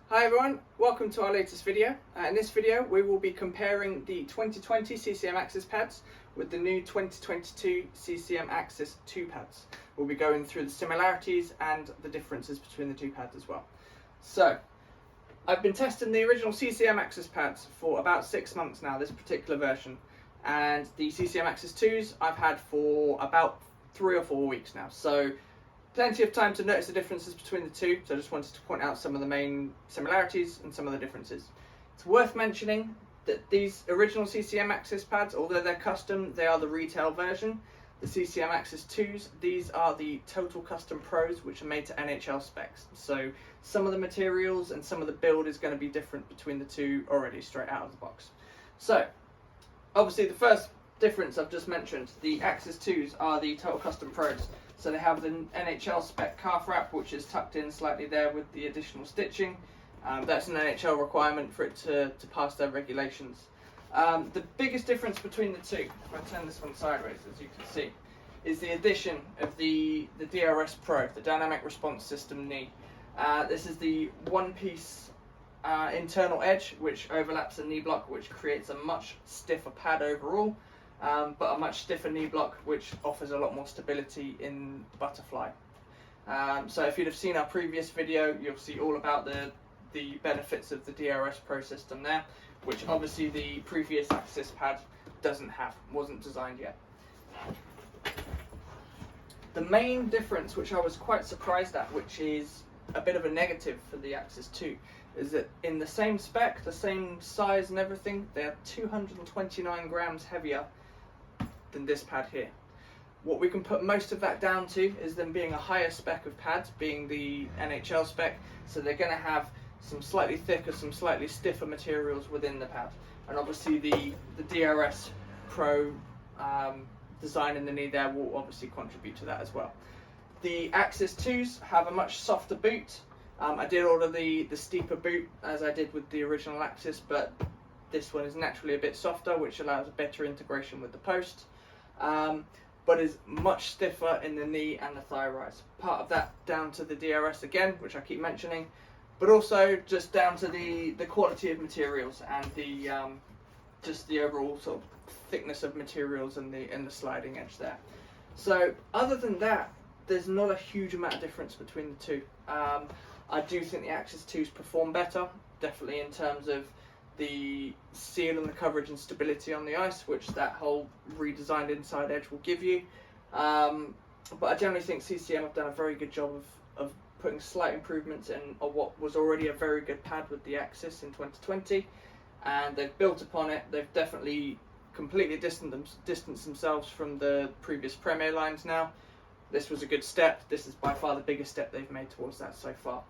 Hi everyone, welcome to our latest video. In this video we will be comparing the 2020 CCM Axis pads with the new 2022 CCM Axis 2 pads. We'll be going through the similarities and the differences between the two pads as well. So, I've been testing the original CCM Axis pads for about 6 months now, this particular version. And the CCM Axis 2s I've had for about 3 or 4 weeks now. So, plenty of time to notice the differences between the two, so I just wanted to point out some of the main similarities and some of the differences. It's worth mentioning that these original CCM Axis pads, although they're custom, they are the retail version. The CCM Axis 2s, these are the Total Custom Pros, which are made to NHL specs. So some of the materials and some of the build is going to be different between the two already straight out of the box. So, obviously the first difference I've just mentioned, the Axis 2s are the Total Custom Pros. So they have the NHL spec calf wrap, which is tucked in slightly there with the additional stitching. That's an NHL requirement for it to pass their regulations. The biggest difference between the two, if I turn this one sideways as you can see, is the addition of the DRS Pro, the Dynamic Response System knee. This is the one-piece internal edge which overlaps the knee block, which creates a much stiffer pad overall. But a much stiffer knee block which offers a lot more stability in butterfly. So if you'd have seen our previous video, you'll see all about the benefits of the DRS Pro system there, which obviously the previous Axis pad doesn't have, wasn't designed yet. The main difference, which I was quite surprised at, which is a bit of a negative for the Axis 2, is that in the same spec, the same size and everything, they are 229 grams heavier than this pad here. What we can put most of that down to is them being a higher spec of pads, being the NHL spec, so they're going to have some slightly thicker, some slightly stiffer materials within the pad. And obviously the DRS Pro design in the knee there will obviously contribute to that as well. The Axis 2s have a much softer boot. I did order the steeper boot as I did with the original Axis, but this one is naturally a bit softer, which allows a better integration with the post, but is much stiffer in the knee and the thigh rise. Part of that down to the DRS again, which I keep mentioning, but also just down to the quality of materials and the just the overall sort of thickness of materials and the sliding edge there. So other than that, there's not a huge amount of difference between the two. I do think the Axis 2s perform better, definitely in terms of the seal and the coverage and stability on the ice, which that whole redesigned inside edge will give you. But I generally think CCM have done a very good job of putting slight improvements in what was already a very good pad with the Axis in 2020, and they've built upon it. They've definitely completely distanced themselves from the previous Premier lines now. This was a good step. This is by far the biggest step they've made towards that so far.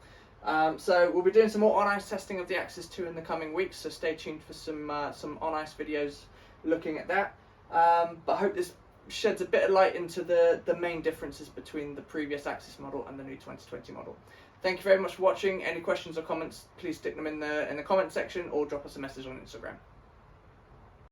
So we'll be doing some more on-ice testing of the Axis 2 in the coming weeks, so stay tuned for some on-ice videos looking at that. But I hope this sheds a bit of light into the main differences between the previous Axis model and the new 2020 model. Thank you very much for watching. Any questions or comments, please stick them in the comment section or drop us a message on Instagram.